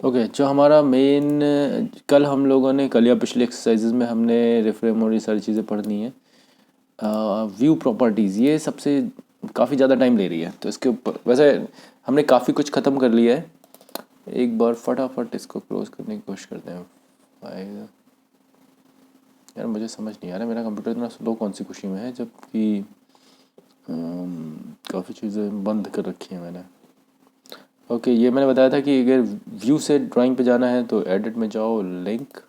Okay, जो हमारा main, कल हम लोगों ने, कल या पिछले एक्सरसाइजेज में हमने रिफ्रेम और ये सारी चीज़ें पढ़नी है। व्यू प्रॉपर्टीज़ ये सबसे काफ़ी ज़्यादा टाइम ले रही है, तो इसके ऊपर वैसे हमने काफ़ी कुछ ख़त्म कर लिया है। एक बार फटाफट इसको क्लोज करने की कोशिश करते हैं। फाइल, यार मुझे समझ नहीं आ रहा मेरा कंप्यूटर इतना स्लो कौन सी खुशी में है, जबकि काफ़ी चीज़ें बंद कर रखी हैं मैंने। ओके, ये मैंने बताया था कि अगर व्यू से ड्राइंग पे जाना है तो एडिट में जाओ, लिंक,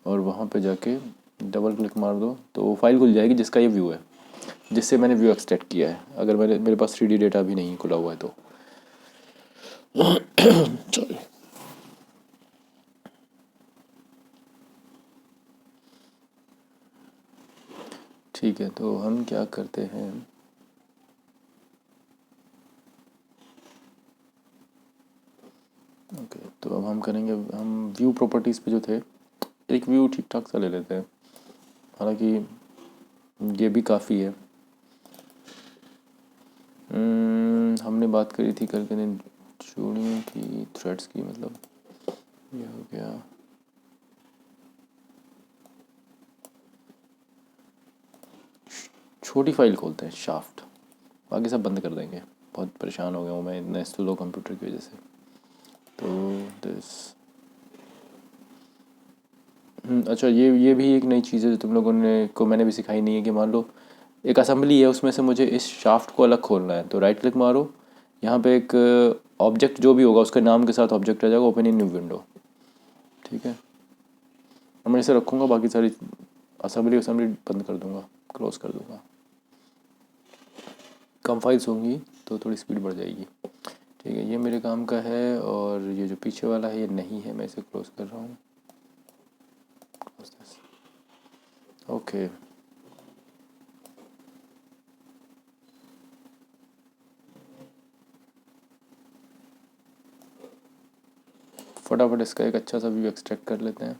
और वहाँ पे जाके डबल क्लिक मार दो तो वो फाइल खुल जाएगी जिसका ये व्यू है, जिससे मैंने व्यू एक्सट्रैक्ट किया है। अगर मेरे पास 3D डेटा भी नहीं खुला हुआ है तो सॉरी। ठीक है, तो हम क्या करते हैं, ओके, तो अब हम करेंगे, हम व्यू प्रॉपर्टीज़ पे जो थे, एक व्यू ठीक ठाक सा ले लेते हैं, हालांकि ये भी काफ़ी है। हमने बात करी थी कल के दिन चूड़ियों की, थ्रेड्स की, मतलब ये हो गया। छोटी फाइल खोलते हैं, शाफ्ट, बाकी सब बंद कर देंगे। बहुत परेशान हो गया हूँ मैं इतने स्लो कंप्यूटर की वजह से। तो दिस, अच्छा, ये भी एक नई चीज़ है जो तुम लोगों ने को मैंने भी सिखाई नहीं है, कि मान लो एक असेंबली है, उसमें से मुझे इस शाफ्ट को अलग खोलना है, तो राइट क्लिक मारो, यहाँ पे एक ऑब्जेक्ट जो भी होगा उसके नाम के साथ ऑब्जेक्ट आ जाएगा, ओपन इन न्यू विंडो। ठीक है, अब मैं इसे रखूँगा, बाकी सारी असेंबली असेंबली बंद कर दूँगा, क्लोज कर दूँगा। कम फाइल्स होंगी तो थोड़ी स्पीड बढ़ जाएगी। ठीक है, ये मेरे काम का है, और ये जो पीछे वाला है ये नहीं है, मैं इसे क्लोज कर रहा हूँ। ओके, फटाफट इसका एक अच्छा सा व्यू एक्सट्रैक्ट कर लेते हैं।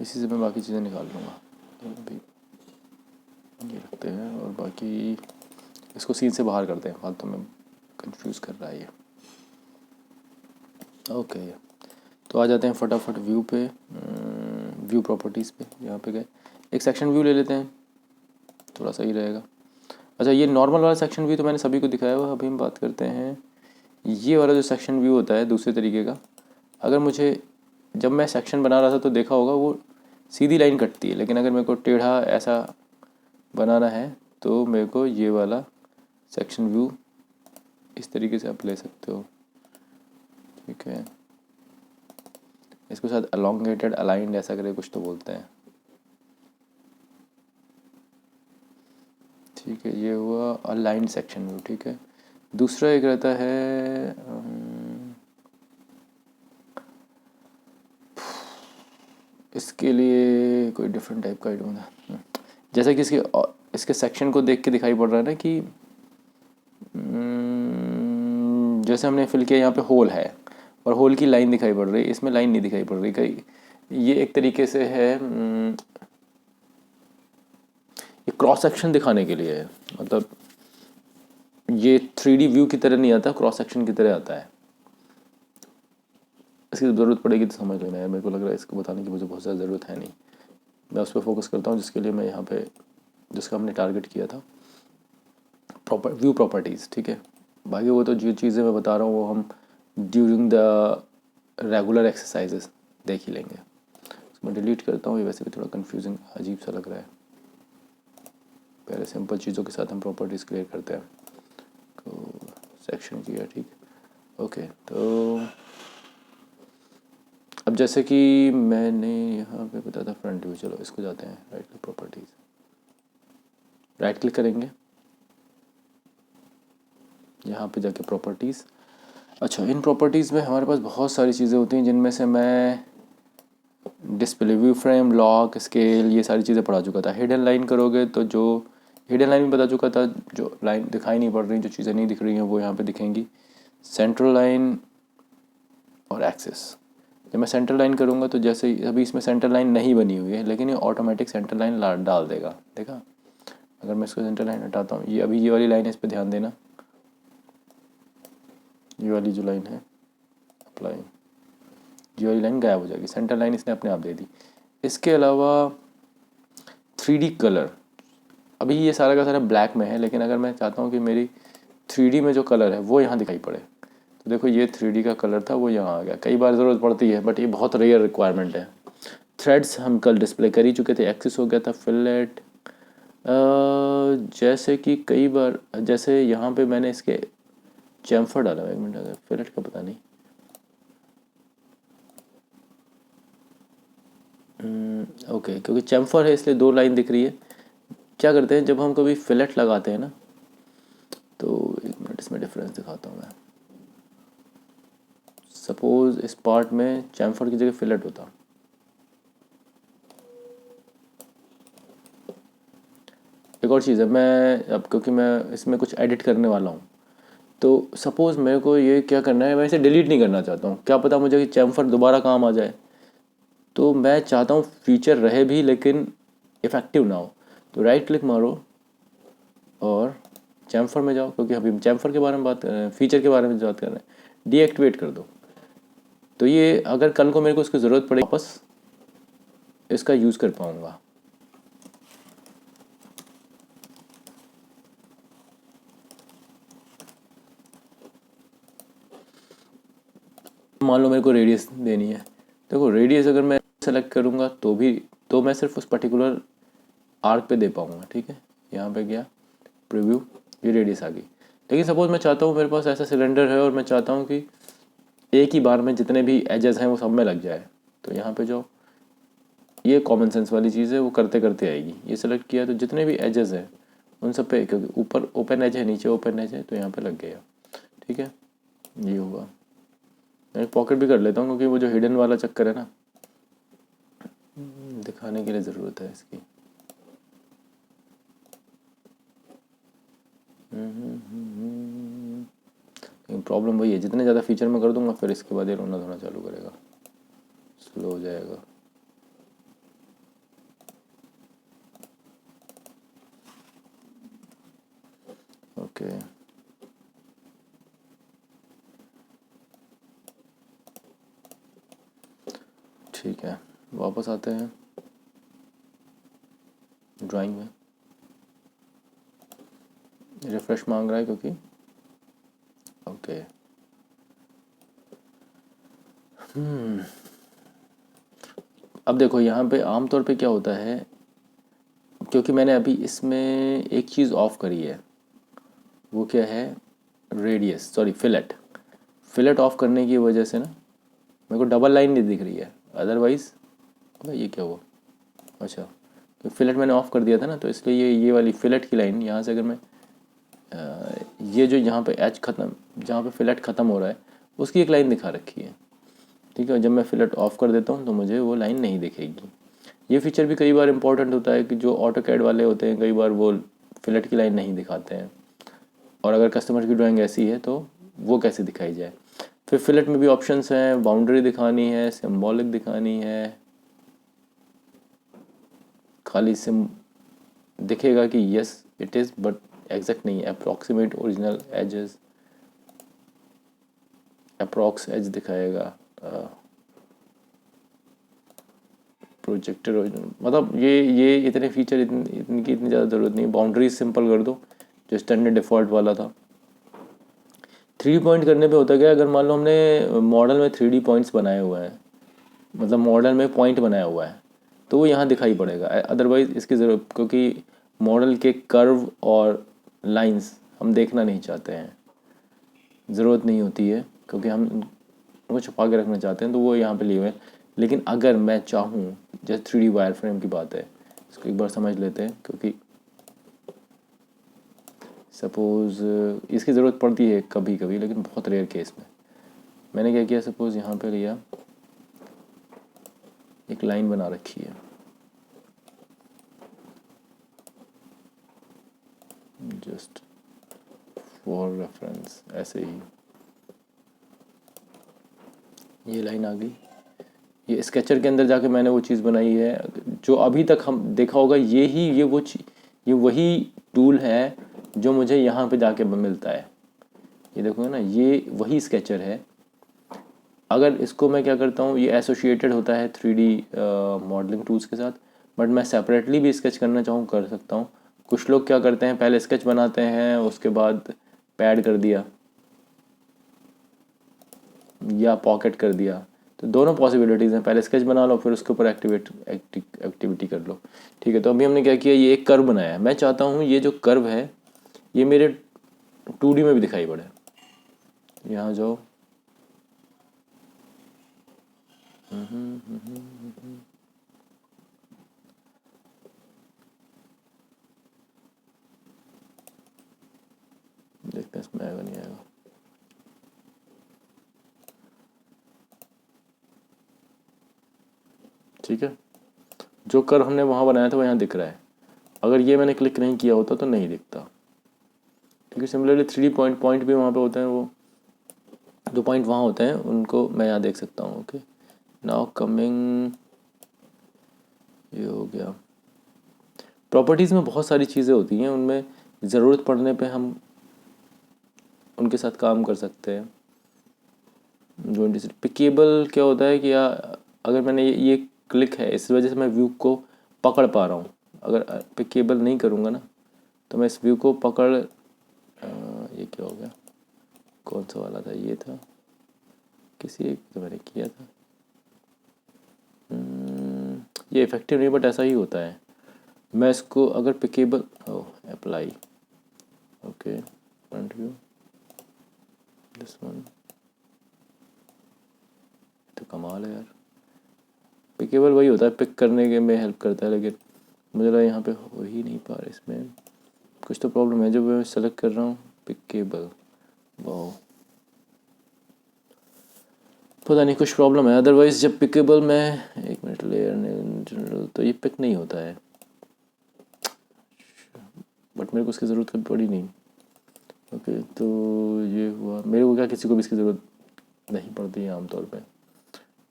इसी से मैं बाकी चीज़ें निकाल लूँगा, तो अभी ये रखते हैं, और बाकी इसको सीन से बाहर करते हैं, फालतू में कंफ्यूज कर रहा है ये। ओके, तो आ जाते हैं फटाफट व्यू पे, व्यू प्रॉपर्टीज़ पे, यहाँ पे गए, एक सेक्शन व्यू ले लेते हैं, थोड़ा सही रहेगा। अच्छा, ये नॉर्मल वाला सेक्शन व्यू तो मैंने सभी को दिखाया हुआ, अभी हम बात करते हैं ये वाला जो सेक्शन व्यू होता है दूसरे तरीके का। अगर मुझे, जब मैं सेक्शन बना रहा था तो देखा होगा वो सीधी लाइन कटती है, लेकिन अगर मेरे को टेढ़ा ऐसा बनाना है तो मेरे को ये वाला सेक्शन व्यू इस तरीके से आप ले सकते हो। ठीक है, इसको शायद अलोंगेटेड अलाइंड ऐसा करे कुछ तो बोलते हैं। ठीक है, ये हुआ अलाइंड सेक्शन व्यू। ठीक है, दूसरा एक रहता है, इसके लिए कोई डिफरेंट टाइप का ढूंढना, जैसे कि इसके सेक्शन को देख के दिखाई पड़ रहा है ना कि जैसे हमने फिल किया, यहाँ पे होल है और होल की लाइन दिखाई पड़ रही है, इसमें लाइन नहीं दिखाई पड़ रही कहीं। ये एक तरीके से है, ये क्रॉस सेक्शन दिखाने के लिए है, मतलब ये 3D व्यू की तरह नहीं आता, क्रॉस सेक्शन की तरह आता है। इसकी ज़रूरत पड़ेगी तो समझ लेना है, मेरे को लग रहा है इसको बताने की मुझे बहुत ज़्यादा ज़रूरत है नहीं। मैं उस पर फोकस करता हूँ जिसके लिए मैं यहाँ पे, जिसका हमने टारगेट किया था, व्यू प्रॉपर्टीज़। ठीक है, बाकी वो तो जो चीज़ें मैं बता रहा हूँ वो हम ड्यूरिंग द रेगुलर एक्सरसाइजेस देख ही लेंगे। मैं डिलीट करता हूँ, ये वैसे भी थोड़ा कंफ्यूजिंग अजीब सा लग रहा है। पहले सिंपल चीज़ों के साथ हम प्रॉपर्टीज़ क्लियर करते हैं। तो सेक्शन किया, ठीक, ओके। तो अब जैसे कि मैंने यहाँ पे बताया था फ्रंट व्यू, चलो इसको जाते हैं, right click properties, right click करेंगे, यहाँ पे जाके प्रॉपर्टीज़। अच्छा, इन प्रॉपर्टीज़ में हमारे पास बहुत सारी चीज़ें होती हैं, जिनमें से मैं display, view frame, lock, scale, ये सारी चीज़ें पढ़ा चुका था। हिडन लाइन करोगे तो जो हिडन लाइन भी बता चुका था, जो लाइन दिखाई नहीं पड़ रही, जो चीज़ें नहीं दिख रही हैं वो यहाँ पे दिखेंगी। सेंट्रल लाइन और एक्सिस। जब मैं सेंटर लाइन करूँगा तो जैसे अभी इसमें सेंटर लाइन नहीं बनी हुई है, लेकिन ये ऑटोमेटिक सेंटर लाइन डाल देगा। देखा, अगर मैं इसको सेंटर लाइन हटाता हूँ, ये अभी ये वाली लाइन है, इस पर ध्यान देना, ये वाली जो लाइन है अप्लाई, ये वाली लाइन गायब हो जाएगी, सेंटर लाइन इसने अपने आप दे दी। इसके अलावा 3D कलर, अभी ये सारा का सारा ब्लैक में है, लेकिन अगर मैं चाहता हूँ कि मेरी 3D में जो कलर है वो यहाँ दिखाई पड़े, तो देखो ये 3D का कलर था वो यहाँ आ गया। कई बार ज़रूरत पड़ती है, बट ये बहुत रेयर रिक्वायरमेंट है। थ्रेड्स हम कल डिस्प्ले कर ही चुके थे, एक्सिस हो गया था, फिलेट। जैसे कि कई बार, जैसे यहाँ पे मैंने इसके चैम्फर डाला, एक मिनट, अगर फिलेट का पता नहीं, ओके, क्योंकि चैम्फर है इसलिए 2 लाइन दिख रही है। क्या करते हैं जब हम कभी फिलेट लगाते हैं ना, तो एक मिनट इसमें डिफरेंस दिखाता हूँ मैं। सपोज इस पार्ट में चैम्फर की जगह फिलेट होता, एक और चीज़ है, मैं अब क्योंकि मैं इसमें कुछ एडिट करने वाला हूँ, तो सपोज़ मेरे को ये क्या करना है, मैं इसे डिलीट नहीं करना चाहता हूँ, क्या पता मुझे कि चैम्फर दोबारा काम आ जाए, तो मैं चाहता हूँ फीचर रहे भी लेकिन इफ़ेक्टिव ना हो। तो राइट क्लिक मारो और चैम्फर में जाओ, क्योंकि अभी चैम्फर के बारे में बात कर रहे हैं, फीचर के बारे में बात कर रहे हैं, डीएक्टिवेट कर दो। तो ये अगर कल को मेरे को इसकी ज़रूरत पड़े, वापस इसका यूज़ कर पाऊँगा। मान लो मेरे को रेडियस देनी है, देखो रेडियस अगर मैं सेलेक्ट करूँगा तो मैं सिर्फ उस पर्टिकुलर आर्क पे दे पाऊँगा, ठीक है। यहाँ पे गया प्रीव्यू, ये रेडियस आ गई। लेकिन सपोज मैं चाहता हूँ, मेरे पास ऐसा सिलेंडर है और मैं चाहता हूँ कि एक ही बार में जितने भी एजेस हैं वो सब में लग जाए, तो यहाँ पे जो ये कॉमन सेंस वाली चीज़ है वो करते करते आएगी। ये सेलेक्ट किया तो जितने भी एजेस हैं उन सब पे, क्योंकि ऊपर ओपन एज है नीचे ओपन एज है, तो यहाँ पे लग गया, ठीक है। ये होगा, मैं पॉकेट भी कर लेता हूँ क्योंकि वो जो हिडन वाला चक्कर है ना, दिखाने के लिए ज़रूरत है इसकी। लेकिन प्रॉब्लम वही है, जितने ज़्यादा फीचर में कर दूंगा फिर इसके बाद ये रोना धोना चालू करेगा, स्लो हो जाएगा। ओके, ठीक है, वापस आते हैं ड्राइंग में। रिफ्रेश मांग रहा है क्योंकि ओके। अब देखो यहाँ पे आमतौर पे क्या होता है, क्योंकि मैंने अभी इसमें एक चीज़ ऑफ करी है, वो क्या है, radius, sorry fillet. Fillet of करने की वजह से ना मेरे को डबल लाइन नहीं दिख रही है, अदरवाइज़ भाई ये क्या हुआ, अच्छा, तो फिलेट मैंने ऑफ कर दिया था ना, तो इसलिए ये वाली फिलेट की लाइन यहाँ से अगर मैं ये जो यहाँ पे एच ख़त्म, जहाँ पे फिलेट ख़त्म हो रहा है उसकी एक लाइन दिखा रखी है, ठीक है। जब मैं फिलेट ऑफ कर देता हूँ तो मुझे वो लाइन नहीं दिखेगी। ये फीचर भी कई बार इंपॉर्टेंट होता है कि जो ऑटो कैड वाले होते हैं कई बार वो फिलेट की लाइन नहीं दिखाते हैं, और अगर कस्टमर की ड्राइंग ऐसी है तो वो कैसे दिखाई जाए। फिर फिलेट में भी ऑप्शंस हैं, बाउंड्री दिखानी है, सिम्बॉलिक दिखानी है, खाली सिम दिखेगा कि yes it is, but exact नहीं है, approximate original edges, approx edge दिखाएगा, प्रोजेक्टर ओरिजिनल, मतलब ये इतने फीचर इनकी इतनी ज़्यादा ज़रूरत नहीं। बाउंड्रीज सिंपल कर दो, जो स्टैंडर्ड डिफ़ॉल्ट वाला था। 3D पॉइंट करने पे होता क्या, अगर मान लो हमने मॉडल में 3D पॉइंट्स बनाए हुए हैं, मतलब मॉडल में पॉइंट बनाया हुआ है, तो वो यहाँ दिखाई पड़ेगा। अदरवाइज़ इसकी ज़रूरत, क्योंकि मॉडल के कर्व और लाइंस हम देखना नहीं चाहते हैं, ज़रूरत नहीं होती है, क्योंकि हम उनको छुपा के रखना चाहते हैं, तो वो यहाँ पे लिए हुए हैं। लेकिन अगर मैं चाहूँ, जैसे 3D वायर फ्रेम की बात है, इसको एक बार समझ लेते हैं, क्योंकि सपोज़ इसकी ज़रूरत पड़ती है कभी कभी, लेकिन बहुत रेयर केस में। मैंने क्या किया, सपोज़ यहाँ पे लिया, एक लाइन बना रखी है, जस्ट फॉर रेफरेंस, ऐसे ही ये लाइन आ गई, ये स्केचर के अंदर जाके मैंने वो चीज़ बनाई है जो अभी तक हम देखा होगा। ये वही टूल है जो मुझे यहाँ पे जाके मिलता है। ये देखो ना, ये वही स्केचर है। अगर इसको मैं क्या करता हूँ, ये एसोसिएटेड होता है 3D मॉडलिंग टूल्स के साथ, बट मैं सेपरेटली भी स्केच करना चाहूँ कर सकता हूँ। कुछ लोग क्या करते हैं, पहले स्केच बनाते हैं उसके बाद पैड कर दिया या पॉकेट कर दिया। तो दोनों पॉसिबिलिटीज़ हैं, पहले स्केच बना लो फिर उसके ऊपर एक्टिविटी कर लो। ठीक है, तो अभी हमने क्या किया, ये एक कर्व बनाया है। मैं चाहता हूँ ये जो कर्व है ये मेरे 2D में भी दिखाई पड़े। यहाँ जाओ, देखते हैं इसमें आएगा नहीं आएगा। ठीक है, जो कर्व हमने वहाँ बनाया था वो यहाँ दिख रहा है। अगर ये मैंने क्लिक नहीं किया होता तो नहीं दिखता। ठीक है, सिमिलरली 3D पॉइंट भी वहाँ पे होते हैं, वो जो पॉइंट वहाँ होते हैं उनको मैं यहाँ देख सकता हूँ। ओके, नाउ कमिंग, ये हो गया। प्रॉपर्टीज़ में बहुत सारी चीज़ें होती हैं, उनमें ज़रूरत पड़ने पे हम उनके साथ काम कर सकते हैं। जो पिकेबल क्या होता है कि अगर मैंने ये क्लिक है, इस वजह से मैं व्यू को पकड़ पा रहा हूँ। अगर पिकेबल नहीं करूँगा ना तो मैं इस व्यू को पकड़ ये क्या हो गया, कौन सा वाला था, ये था, किसी एक तो मैंने किया था। ये इफेक्टिव नहीं, बट ऐसा ही होता है। मैं इसको अगर पिकेबल, apply, okay, front view, this one, तो कमाल है यार। पिकेबल वही होता है, पिक करने के में हेल्प करता है, लेकिन मुझे लगा यहाँ पे हो ही नहीं पा रहा, इसमें कुछ तो प्रॉब्लम है। जब मैं सेलेक्ट कर रहा हूँ पिकेबल, वाह, पता नहीं कुछ प्रॉब्लम है। अदरवाइज जब पिकेबल में, एक मिनट, लेयर जनरल, तो ये पिक नहीं होता है, बट मेरे को उसकी ज़रूरत कभी पड़ी नहीं। ओके, तो ये हुआ, मेरे को क्या, किसी को भी इसकी ज़रूरत नहीं पड़ती है आमतौर पे।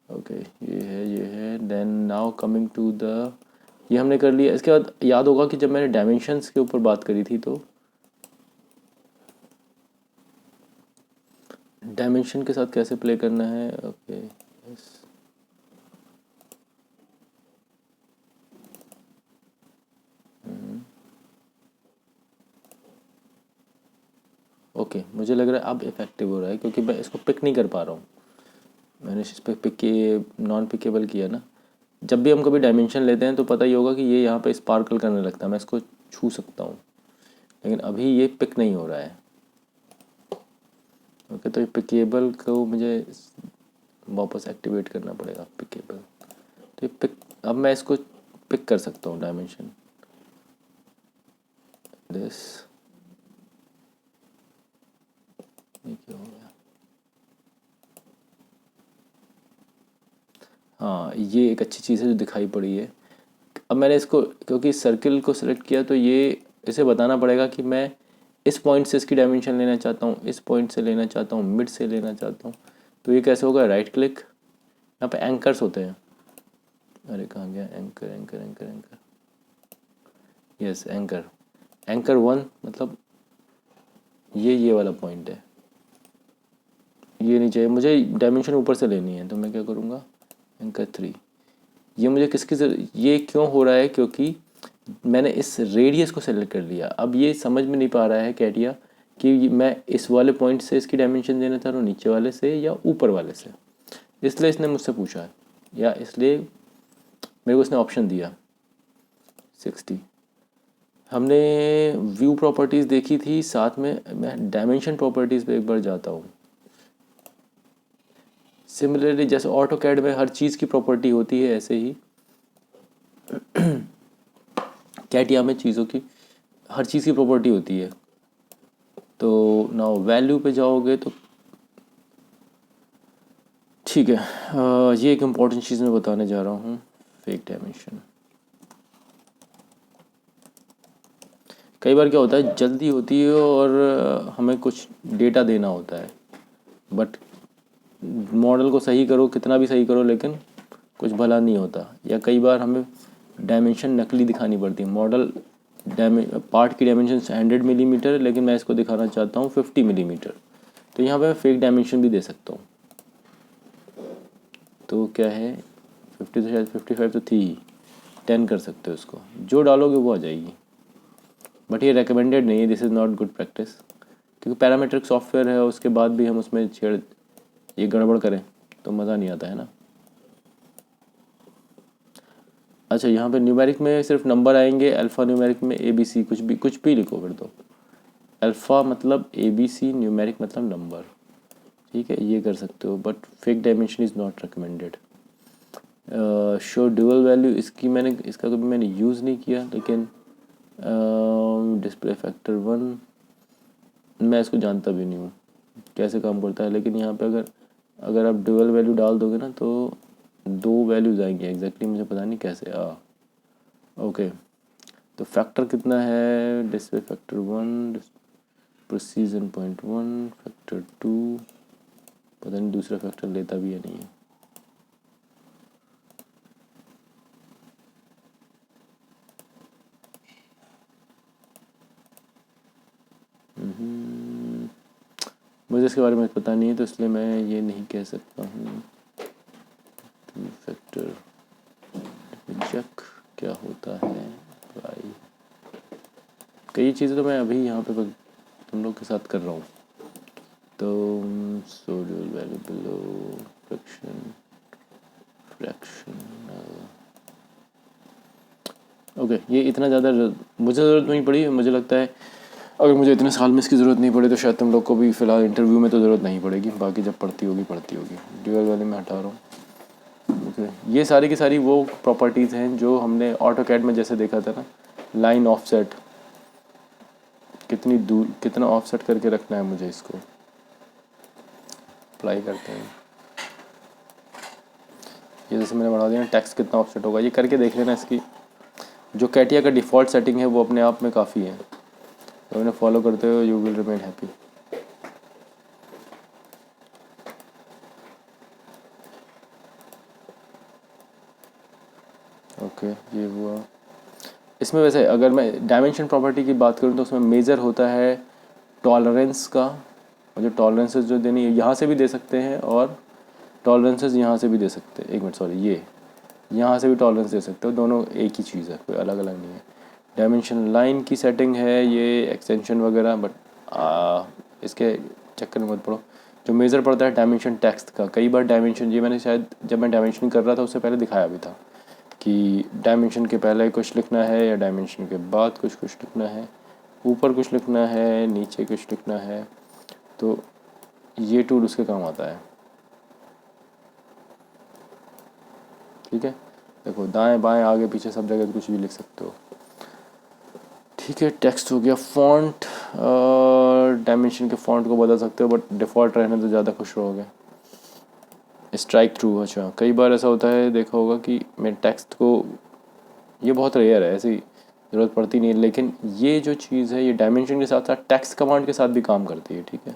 ओके, ये है। Then now coming to the, ये हमने कर लिया। इसके बाद याद होगा कि जब मैंने डायमेंशंस के ऊपर बात करी थी तो डायमेंशन के साथ कैसे प्ले करना है। ओके, यस, ओके, मुझे लग रहा है अब इफेक्टिव हो रहा है क्योंकि मैं इसको पिक नहीं कर पा रहा हूँ। मैंने इस पर पिक के नॉन पिकेबल किया ना। जब भी हम कभी डायमेंशन लेते हैं तो पता ही होगा कि ये यहाँ पे स्पार्कल करने लगता है, मैं इसको छू सकता हूँ, लेकिन अभी ये पिक नहीं हो रहा है। ओके, तो ये पिकेबल को मुझे वापस एक्टिवेट करना पड़ेगा, पिकेबल। तो ये पिक, अब मैं इसको पिक कर सकता हूँ डायमेंशन, दिस, ये क्या हो गया। हाँ, ये एक अच्छी चीज़ है जो दिखाई पड़ी है। अब मैंने इसको, क्योंकि सर्किल को सिलेक्ट किया, तो ये इसे बताना पड़ेगा कि मैं इस पॉइंट से इसकी डायमेंशन लेना चाहता हूँ, इस पॉइंट से लेना चाहता हूँ, मिड से लेना चाहता हूँ। तो ये कैसे होगा, राइट क्लिक, यहाँ पे एंकर्स होते हैं। अरे कहाँ गया anchor, anchor, anchor, anchor, yes, anchor, anchor 1 मतलब ये वाला पॉइंट है। ये नहीं चाहिए मुझे, डायमेंशन ऊपर से लेनी है, तो मैं क्या करूँगा, एंकर 3। ये मुझे ये क्यों हो रहा है, क्योंकि मैंने इस रेडियस को सेलेक्ट कर लिया। अब ये समझ में नहीं पा रहा है कैटिया कि मैं इस वाले पॉइंट से इसकी डायमेंशन देना चाह रहा हूँ, नीचे वाले से या ऊपर वाले से। इसलिए इसने मुझसे पूछा है, या इसलिए मेरे को इसने ऑप्शन दिया 60। हमने व्यू प्रॉपर्टीज़ देखी थी, साथ में मैं डायमेंशन प्रॉपर्टीज़ पे एक बार जाता हूँ। सिमिलरली जैसे ऑटो कैड में हर चीज़ की प्रॉपर्टी होती है, ऐसे ही कैटिया में चीज़ों की, हर चीज़ की प्रॉपर्टी होती है। तो नाउ वैल्यू पे जाओगे तो ठीक है, ये एक इम्पॉर्टेंट चीज़ मैं बताने जा रहा हूँ, फेक डायमेंशन। कई बार क्या होता है, जल्दी होती है और हमें कुछ डेटा देना होता है, बट मॉडल को सही करो, कितना भी सही करो, लेकिन कुछ भला नहीं होता। या कई बार हमें डायमेंशन नकली दिखानी पड़ती है। मॉडल पार्ट की डायमेंशन 100 मिलीमीटर है, लेकिन मैं इसको दिखाना चाहता हूँ 50 मिलीमीटर, तो यहाँ पे मैं फेक डायमेंशन भी दे सकता हूँ। तो क्या है 50, तो शायद 55 तो थी, 10 कर सकते हो उसको, जो डालोगे वो आ जाएगी। बट ये रिकमेंडेड नहीं है, this is not good practice, क्योंकि पैरामीट्रिक सॉफ्टवेयर है, उसके बाद भी हम उसमें ये गड़बड़ करें तो मज़ा नहीं आता है ना। अच्छा, यहाँ पे न्यूमेरिक में सिर्फ नंबर आएंगे, अल्फ़ा न्यूमेरिक में ABC, कुछ भी लिखो फिर तो। अल्फ़ा मतलब ABC, न्यूमेरिक मतलब नंबर, ठीक है, ये कर सकते हो, but fake dimension is not recommended. Show dual value, इसका कभी मैंने यूज़ नहीं किया, लेकिन डिस्प्ले फैक्टर 1 मैं इसको जानता भी नहीं हूँ कैसे काम करता है, लेकिन यहाँ पे अगर आप ड्यूअल वैल्यू डाल दोगे ना तो 2 वैल्यूज आएंगी एग्जैक्टली, मुझे पता नहीं कैसे। ओके, तो फैक्टर कितना है, डिस्प्ले फैक्टर 1, प्रिसीजन 0.1, फैक्टर 2, पता नहीं दूसरा फैक्टर लेता भी है नहीं है। मुझे इसके बारे में पता नहीं है, तो इसलिए मैं ये नहीं कह सकता हूँ। फैक्टर चेक क्या होता है भाई, कई चीज़ें तो मैं अभी यहाँ पे तुम लोग के साथ कर रहा हूँ। तो सोडियल वैल्यू बिलो फ्रैक्शनल, ओके, ये इतना ज़्यादा मुझे ज़रूरत नहीं पड़ी। मुझे लगता है अगर मुझे इतने साल में इसकी ज़रूरत नहीं पड़ी तो शायद तुम लोग को भी फ़िलहाल इंटरव्यू में तो ज़रूरत नहीं पड़ेगी, बाकी जब पढ़ती होगी। ड्यूअल वैल्यू में हटा रहा हूँ। ओके, ये सारी की सारी वो प्रॉपर्टीज़ हैं जो हमने ऑटोकैड में जैसे देखा था ना, लाइन ऑफसेट, कितनी दूर कितना ऑफसेट करके रखना है मुझे, इसको अप्लाई करते हैं। ये जैसे मैंने बढ़ा दिया, टेक्स्ट कितना ऑफसेट होगा, ये करके देख लेना। इसकी जो कैटिया का डिफ़ॉल्ट सेटिंग है वो अपने आप में काफ़ी है, तो उन्हें फॉलो करते हुए you will remain happy. Okay, ये हुआ। इसमें वैसे अगर मैं डायमेंशन प्रॉपर्टी की बात करूँ तो उसमें मेजर होता है टॉलरेंस का, और जो टॉलरेंसेस जो देनी है यहाँ से भी दे सकते हैं, और टॉलरेंसेस यहाँ से भी दे सकते हैं। एक मिनट, सॉरी, ये यहाँ से भी टॉलरेंस दे सकते हो, दोनों एक ही चीज़ है, कोई अलग अलग नहीं है। डायमेंशन लाइन की सेटिंग है ये, एक्सटेंशन वगैरह, बट इसके चक्कर में मत पड़ो। जो मेज़र पड़ता है डायमेंशन टेक्स्ट का, कई बार डायमेंशन, ये मैंने शायद जब मैं डायमेंशन कर रहा था उससे पहले दिखाया भी था कि डायमेंशन के पहले कुछ लिखना है या डायमेंशन के बाद कुछ लिखना है, ऊपर कुछ लिखना है, नीचे कुछ लिखना है, तो ये टूल उसके काम आता है। ठीक है, देखो दाएं बाएं आगे पीछे सब जगह कुछ भी लिख सकते हो। ठीक है, टेक्स्ट हो गया। फॉन्ट, डायमेंशन के फॉन्ट को बदल सकते हो, बट डिफ़ॉल्ट रहने तो ज़्यादा खुश रहोगे। स्ट्राइक थ्रू, अच्छा, कई बार ऐसा होता है, देखा होगा कि मैं टेक्स्ट को, ये बहुत रेयर है, ऐसी ज़रूरत पड़ती नहीं है, लेकिन ये जो चीज़ है ये डायमेंशन के साथ साथ टेक्स्ट कमांड के साथ भी काम करती है। ठीक है,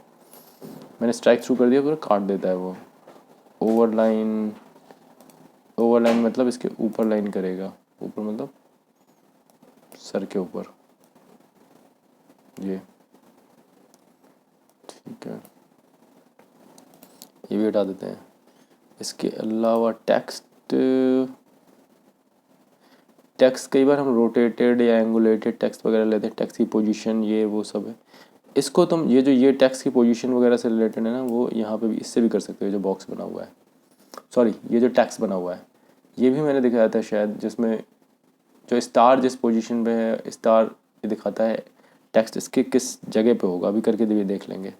मैंने स्ट्राइक थ्रू कर दिया, पूरा काट देता है वो। ओवरलाइन मतलब इसके ऊपर लाइन करेगा, ऊपर मतलब सर के ऊपर, ये ठीक है, ये भी हटा देते हैं। इसके अलावा टेक्स्ट कई बार हम रोटेटेड या एंगुलेटेड टेक्स्ट वगैरह लेते हैं, टेक्स्ट की पोजीशन, ये वो सब है। इसको तुम ये टेक्स्ट की पोजीशन वगैरह से रिलेटेड है ना, वो यहाँ पे भी इससे भी कर सकते हो। जो बॉक्स बना हुआ है, सॉरी, ये जो टेक्स्ट बना हुआ है, ये भी मैंने दिखाया था शायद, जिसमें जो स्टार जिस पोजीशन पे है, स्टार ये दिखाता है टेक्स्ट इसके किस जगह पे होगा, अभी करके देख लेंगे।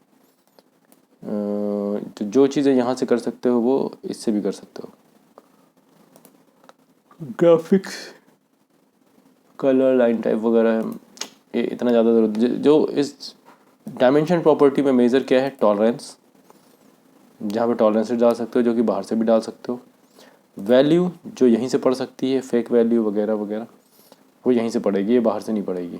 तो जो चीज़ें यहाँ से कर सकते हो वो इससे भी कर सकते हो। ग्राफिक्स, कलर, लाइन टाइप वगैरह, ये इतना ज़्यादा ज़रूरत, जो इस डायमेंशन प्रॉपर्टी में मेजर क्या है, टॉलरेंस, जहाँ पे टॉलरेंस डाल सकते हो, जो कि बाहर से भी डाल सकते हो। वैल्यू जो यहीं से पढ़ सकती है, फेक वैल्यू वगैरह वगैरह, वो यहीं से पढ़ेगी, ये बाहर से नहीं पढ़ेगी।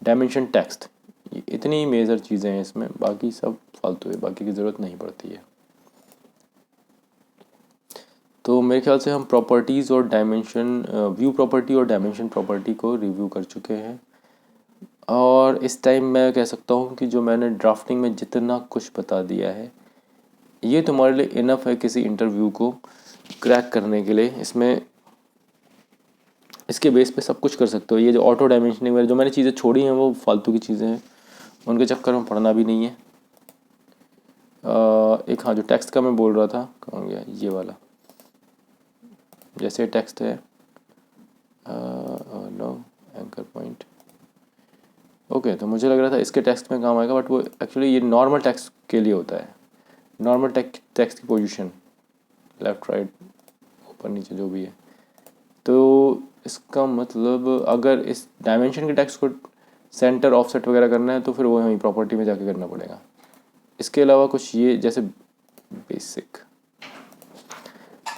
डायमेंशन टेक्स्ट, ये इतनी मेजर चीज़ें हैं इसमें, बाकी सब फालतू है, बाकी की ज़रूरत नहीं पड़ती है। मेरे ख्याल से हम प्रॉपर्टीज़ और डायमेंशन, व्यू प्रॉपर्टी और डायमेंशन प्रॉपर्टी को रिव्यू कर चुके हैं। और इस टाइम मैं कह सकता हूँ कि जो मैंने ड्राफ्टिंग में जितना कुछ बता दिया है ये तुम्हारे लिए इनफ है किसी इंटरव्यू को क्रैक करने के लिए। इसमें इसके बेस पे सब कुछ कर सकते हो। ये जो ऑटो डायमेंशनिंग में जो मैंने चीज़ें छोड़ी हैं वो फालतू की चीज़ें हैं, उनके चक्कर में पढ़ना भी नहीं है। एक हाँ, जो टेक्स्ट का मैं बोल रहा था, कहाँ गया ये वाला, जैसे टेक्स्ट है नो एंकर पॉइंट, ओके, तो मुझे लग रहा था इसके टेक्स्ट में काम आएगा, बट वो एक्चुअली ये नॉर्मल टेक्स्ट के लिए होता है। नॉर्मल टेक्स्ट की पोजीशन लेफ़्ट राइट ऊपर नीचे जो भी है। तो इसका मतलब अगर इस डायमेंशन के टेक्स्ट को सेंटर ऑफसेट वगैरह करना है तो फिर वो हमें प्रॉपर्टी में जाके करना पड़ेगा। इसके अलावा कुछ ये जैसे बेसिक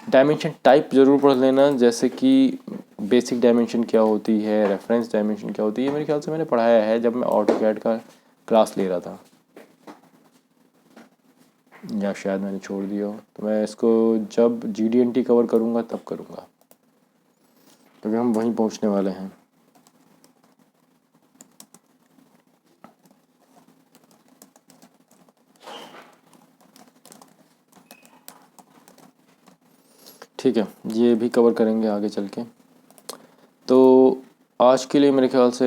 डायमेंशन टाइप ज़रूर पढ़ लेना, जैसे कि बेसिक डायमेंशन क्या होती है, रेफरेंस डायमेंशन क्या होती है। मेरे ख्याल से मैंने पढ़ाया है जब मैं ऑटोकैड का क्लास ले रहा था, या शायद मैंने छोड़ दिया हो। तो मैं इसको जब GD&T कवर करूँगा तब करूँगा, क्योंकि हम वहीं पहुँचने वाले हैं। ठीक है, ये भी कवर करेंगे आगे चल के। तो आज के लिए मेरे ख्याल से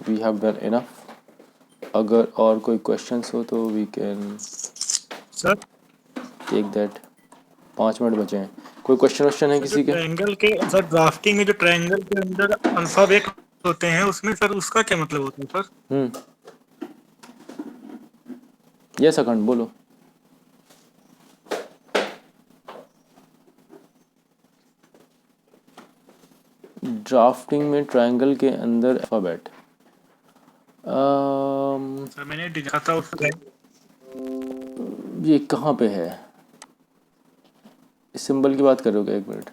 वी हैव डन इनफ। अगर और कोई क्वेश्चंस हो तो we can sir take that. 5 minute बचे हैं। कोई क्वेश्चन है सर जो किसी के? ट्रायंगल के सर ड्राफ्टिंग में जो ट्रायंगल के अंदर अल्फाबेट होते हैं उसमें सर उसका क्या मतलब होता है सर? यस अखंड बोलो। ड्राफ्टिंग में ट्रायंगल के अंदर अल्फ़ाबेट, सर मैंने देखा था उसका। ये कहाँ पे है? इस सिंबल की बात करोगे? एक मिनट,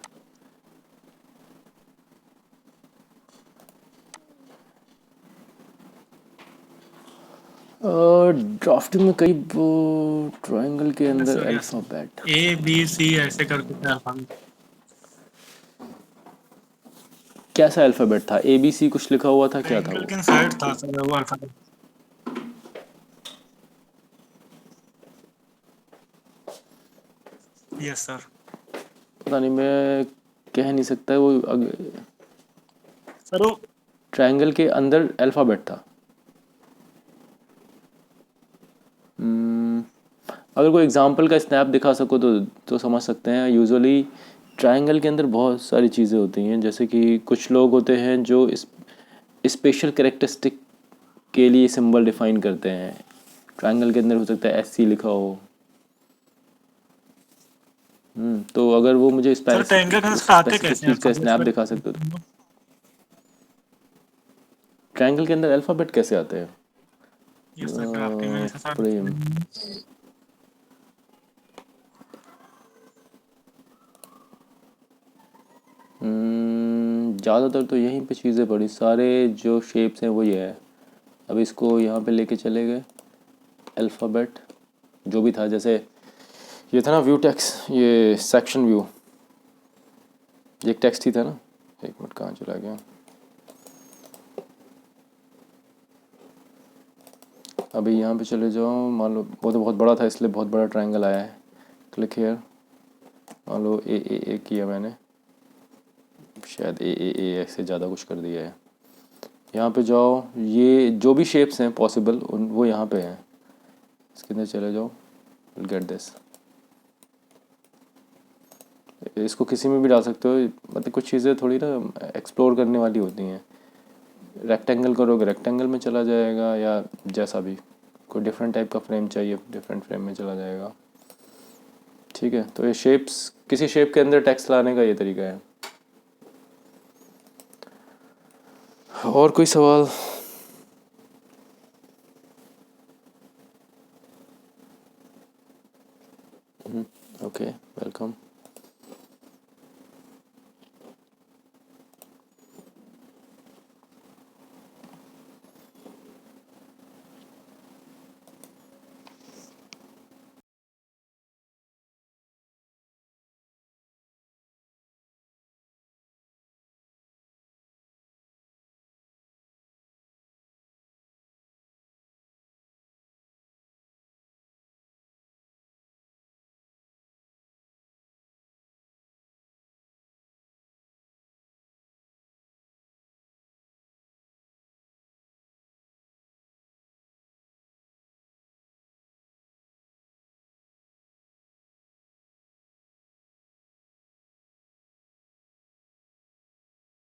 ड्राफ्टिंग में कई ट्रायंगल के अंदर सर यस अल्फ़ाबेट। ABC ऐसे करके था अल्फाबेट। कैसा अल्फ़ाबेट था? ABC कुछ लिखा हुआ था, क्या था ट्रायंगल वो? के साइड था सर वो अल्फाबेट। Yes sir. पता नहीं, मैं कह नहीं सकता वो सर वो ट्रायंगल के अंदर अल्फ़ाबेट था। अगर कोई एग्जांपल का स्नैप दिखा सको तो समझ सकते हैं। यूजुअली ट्रायंगल के अंदर बहुत सारी चीज़ें होती हैं, जैसे कि कुछ लोग होते हैं जो स्पेशल कैरेक्टरिस्टिक के लिए सिंबल डिफाइन करते हैं। ट्रायंगल के अंदर हो सकता है SC लिखा हो। तो अगर वो मुझे सर ट्रायंगल के अंदर सर आते स्पेसिफिक कैसे हैं चीज़ का अल्फाबेट स्नैप सर? दिखा सकते हो तो। ट्रायंगल के अंदर अल्फ़ाबेट कैसे आते हैं? यस सर ड्राफ्टिंग में जैसे सर प्रेम, ज़्यादातर तो यहीं पे चीज़ें पड़ी, सारे जो शेप्स हैं वो ये है। अब इसको यहाँ पे लेके चले गए, अल्फ़ाबेट जो भी था, जैसे ये था ना व्यू टेक्स्ट, ये सेक्शन व्यू, ये एक टेक्स्ट ही था ना। एक मिनट, कहाँ चला गया? अभी यहाँ पे चले जाओ, मान लो वो तो बहुत बड़ा था इसलिए बहुत बड़ा ट्रायंगल आया है। क्लिक हेयर, मान लो ए किया मैंने, शायद ए से ज़्यादा कुछ कर दिया है। यहाँ पे जाओ, ये जो भी शेप्स हैं पॉसिबल उन वो यहाँ पे हैं, इसके अंदर चले जाओ, विल गेट दिस। इसको किसी में भी डाल सकते हो, मतलब कुछ चीज़ें थोड़ी ना एक्सप्लोर करने वाली होती हैं। रेक्टेंगल करोगे रेक्टेंगल में चला जाएगा, या जैसा भी कोई डिफरेंट टाइप का फ्रेम चाहिए डिफरेंट फ्रेम में चला जाएगा। ठीक है, तो ये शेप्स, किसी शेप के अंदर टेक्स्ट लाने का ये तरीका है। और कोई सवाल? Okay, welcome.